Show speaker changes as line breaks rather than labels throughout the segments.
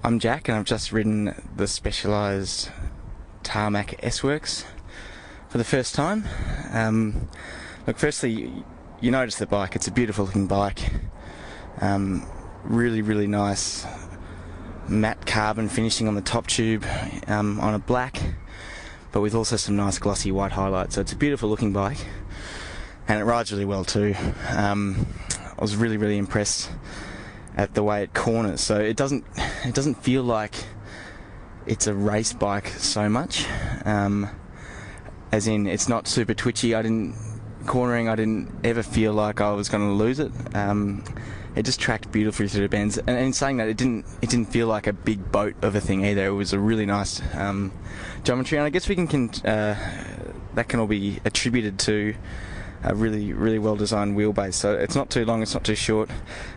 I'm Jack, and I've just ridden the Specialized Tarmac SL for the first time. Look, firstly, you notice the bike. It's a beautiful looking bike. Really nice matte carbon finishing on the top tube, on a black, but with also some nice glossy white highlights. So it's a beautiful looking bike, and it rides really well too. I was really impressed at the way it corners. So it doesn't feel like it's a race bike so much, as in it's not super twitchy. I didn't ever feel like I was going to lose it. It just tracked beautifully through the bends, and in saying that, it didn't feel like a big boat of a thing either. It was a really nice geometry, and I guess that can all be attributed to a really well designed wheelbase. So it's not too long, it's not too short.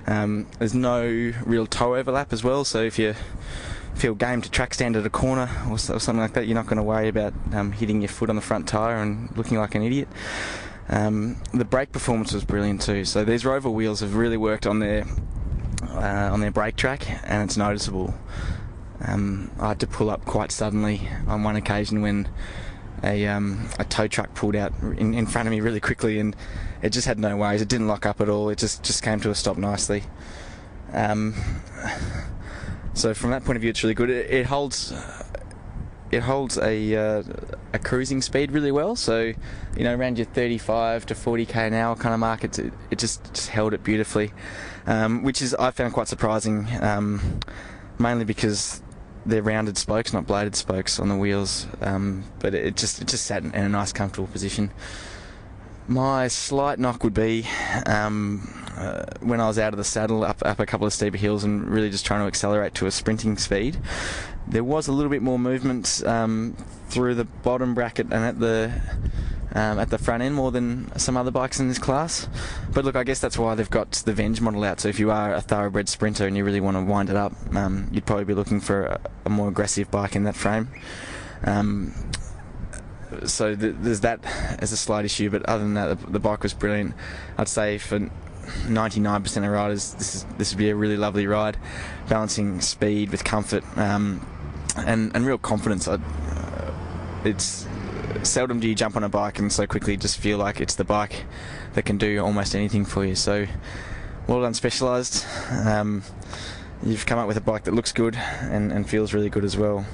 There's no real toe overlap as well, so if you feel game to track stand at a corner or something like that, you're not going to worry about hitting your foot on the front tyre and looking like an idiot. The brake performance was brilliant too. So these Rover wheels have really worked on their brake track, and it's noticeable. I had to pull up quite suddenly on one occasion when a tow truck pulled out in front of me really quickly, and it just had no ways. It didn't lock up at all. It just came to a stop nicely. So from that point of view, it's really good. It holds a cruising speed really well. So, around your 35 to 40k an hour kind of mark, it just held it beautifully, which I found quite surprising, mainly because they're rounded spokes, not bladed spokes on the wheels, but it just sat in a nice comfortable position. My slight knock would be when I was out of the saddle up a couple of steeper hills and really just trying to accelerate to a sprinting speed. There was a little bit more movement through the bottom bracket and at the front end more than some other bikes in this class. But look, I guess that's why they've got the Venge model out. So if you are a thoroughbred sprinter and you really want to wind it up, you'd probably be looking for a more aggressive bike in that frame. So there's that as a slight issue, but other than that, the bike was brilliant. I'd say for 99% of riders, this would be a really lovely ride, balancing speed with comfort, and real confidence. It's seldom do you jump on a bike and so quickly just feel like it's the bike that can do almost anything for you. So well done, Specialized. You've come up with a bike that looks good and feels really good as well.